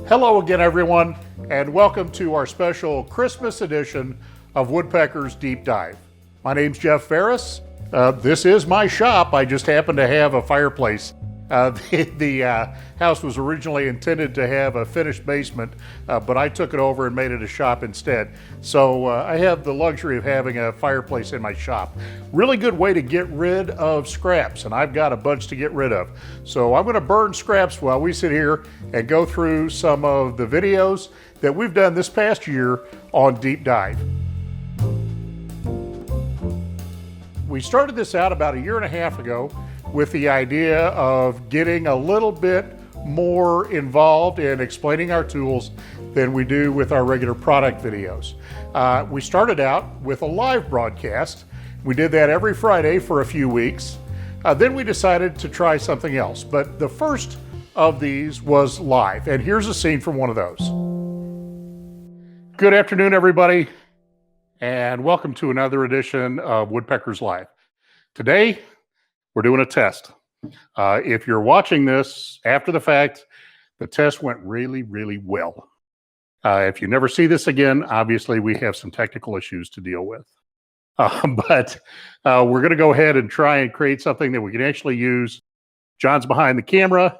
Hello again, everyone, and welcome to our special Christmas edition of Woodpeckers Deep Dive. My name's Jeff Ferris. This is my shop. I just happen to have a fireplace. The house was originally intended to have a finished basement, but I took it over and made it a shop instead. So I have the luxury of having a fireplace in my shop. Really good way to get rid of scraps, and I've got a bunch to get rid of. So I'm going to burn scraps while we sit here and go through some of the videos that we've done this past year on Deep Dive. We started this out about a year and a half ago with the idea of getting a little bit more involved in explaining our tools than we do with our regular product videos. We started out with a live broadcast. We did that every Friday for a few weeks. Then we decided to try something else, but the first of these was live, and here's a scene from one of those. Good afternoon, everybody, and welcome to another edition of Woodpeckers Live. Today, we're doing a test. If you're watching this after the fact, the test went really, really well. If you never see this again, obviously we have some technical issues to deal with. But we're going to go ahead and try and create something that we can actually use. John's behind the camera,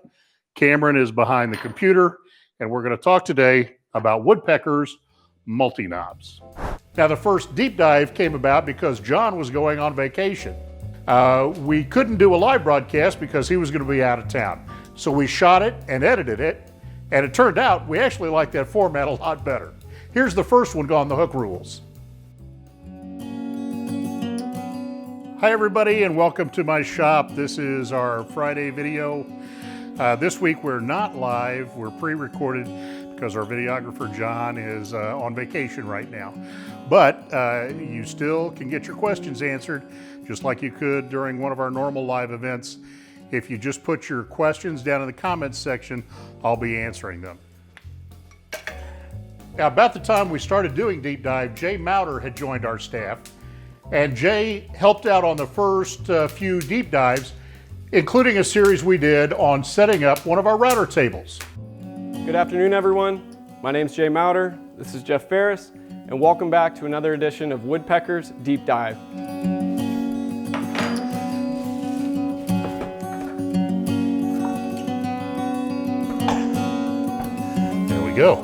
Cameron is behind the computer, and we're going to talk today about Woodpeckers multi-knobs. Now, the first deep dive came about because John was going on vacation. We couldn't do a live broadcast because he was going to be out of town. So we shot it and edited it, and it turned out we actually like that format a lot better. Here's the first one on the hook rules. Hi everybody, and welcome to my shop. This is our Friday video. This week we're not live, we're pre-recorded because our videographer John is on vacation right now. But you still can get your questions answered just like you could during one of our normal live events. If you just put your questions down in the comments section, I'll be answering them. Now, about the time we started doing Deep Dive, Jay Mouter had joined our staff, and Jay helped out on the first few Deep Dives, including a series we did on setting up one of our router tables. Good afternoon, everyone. My name's Jay Mouter, this is Jeff Ferris, and welcome back to another edition of Woodpeckers Deep Dive. There we go.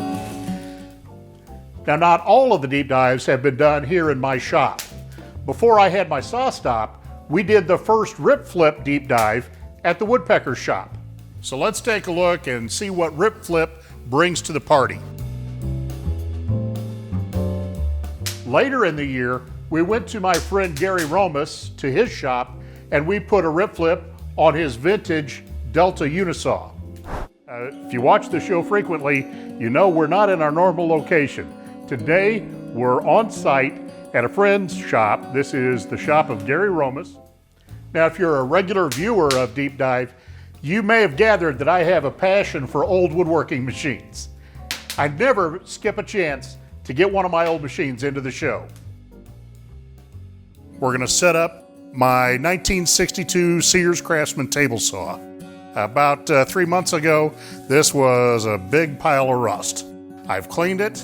Now, not all of the deep dives have been done here in my shop. Before I had my saw stop, we did the first rip flip deep dive at the Woodpeckers shop. So let's take a look and see what rip flip brings to the party. Later in the year, we went to my friend Gary Romas to his shop, and we put a rip flip on his vintage Delta Unisaw. If you watch the show frequently, you know we're not in our normal location. Today, we're on site at a friend's shop. This is the shop of Gary Romas. Now, if you're a regular viewer of Deep Dive, you may have gathered that I have a passion for old woodworking machines. I never skip a chance to get one of my old machines into the show. We're going to set up my 1962 Sears Craftsman table saw. About 3 months ago, this was a big pile of rust. I've cleaned it,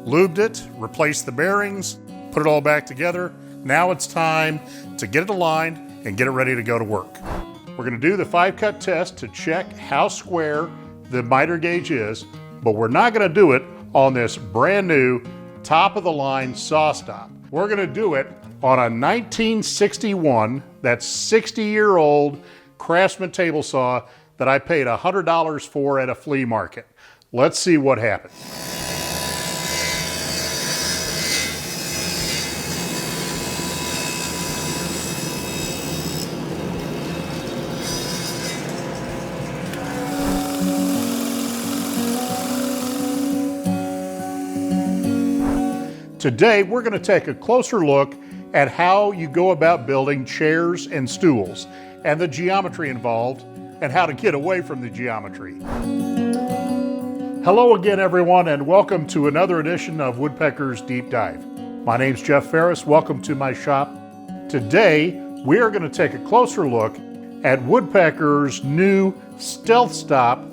lubed it, replaced the bearings, put it all back together. Now it's time to get it aligned and get it ready to go to work. We're going to do the 5-cut test to check how square the miter gauge is, but we're not going to do it on this brand new top-of-the-line saw stop. We're going to do it on a 1961, that's 60-year-old Craftsman table saw that I paid $100 for at a flea market. Let's see what happens. Today, we're going to take a closer look at how you go about building chairs and stools, and the geometry involved, and how to get away from the geometry. Hello again, everyone, and welcome to another edition of Woodpeckers Deep Dive. My name's Jeff Ferris. Welcome to my shop. Today, we are going to take a closer look at Woodpeckers' new Stealth Stop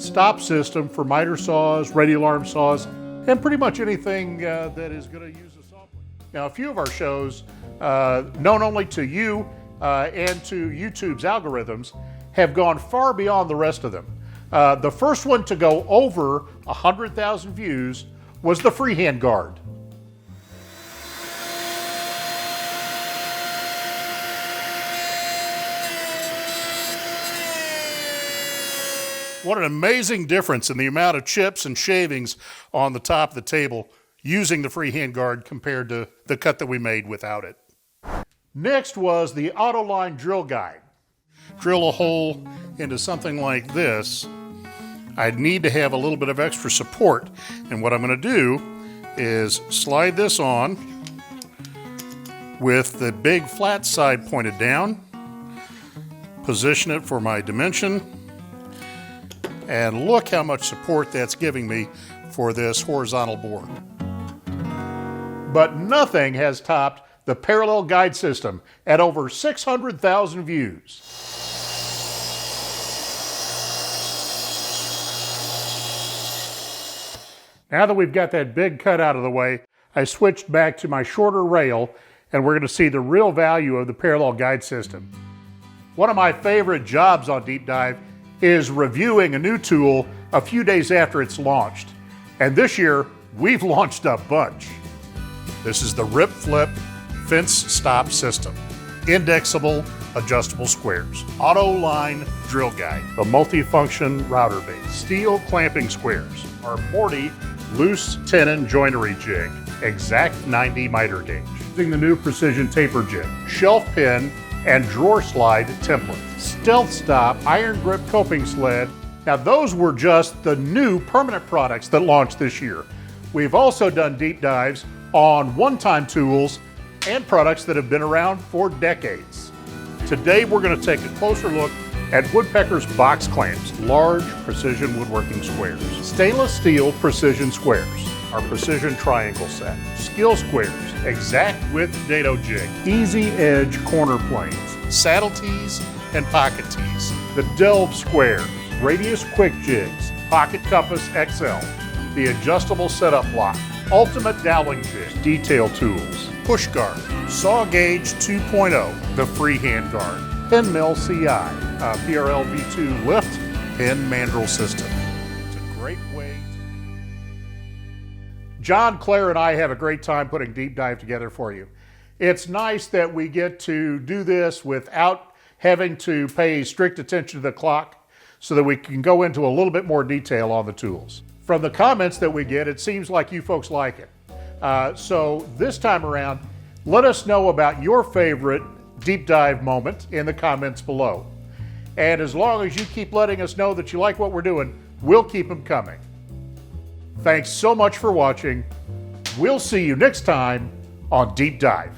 stop system for miter saws, radial arm saws, and pretty much anything that is going to use the software. Now, a few of our shows, known only to you and to YouTube's algorithms, have gone far beyond the rest of them. The first one to go over 100,000 views was the freehand guard. What an amazing difference in the amount of chips and shavings on the top of the table using the freehand guard compared to the cut that we made without it. Next was the AutoLine drill guide. Drill a hole into something like this. I'd need to have a little bit of extra support, and what I'm going to do is slide this on with the big flat side pointed down, position it for my dimension, and look how much support that's giving me for this horizontal bore. But nothing has topped the parallel guide system at over 600,000 views. Now that we've got that big cut out of the way, I switched back to my shorter rail, and we're going to see the real value of the parallel guide system. One of my favorite jobs on Deep Dive is reviewing a new tool a few days after it's launched. And this year, we've launched a bunch. This is the Rip Flip Fence Stop System. Indexable, adjustable squares. AutoLine drill guide. A multifunction router base. Steel clamping squares. Our Morty loose tenon joinery jig. Exact 90 miter gauge. Using the new precision taper jig. Shelf pin and drawer slide template. Stealth Stop iron grip coping sled. Now those were just the new permanent products that launched this year. We've also done deep dives on one-time tools and products that have been around for decades. Today we're going to take a closer look at Woodpeckers box clamps, large precision woodworking squares. Stainless steel precision squares, our precision triangle set. Skill squares, exact width dado jig. Easy edge corner planes. Saddle tees and pocket tees. The delve squares, radius quick jigs. Pocket compass XL. The adjustable setup block. Ultimate doweling jig. Detail tools. Push guard. Saw gauge 2.0. The freehand guard. Pin mill CI. PRL V2 lift. Pin mandrel system. It's a great way to... John, Claire, and I have a great time putting Deep Dive together for you. It's nice that we get to do this without having to pay strict attention to the clock so that we can go into a little bit more detail on the tools. From the comments that we get, it seems like you folks like it. So this time around, let us know about your favorite Deep Dive moment in the comments below. And as long as you keep letting us know that you like what we're doing, we'll keep them coming. Thanks so much for watching. We'll see you next time on Deep Dive.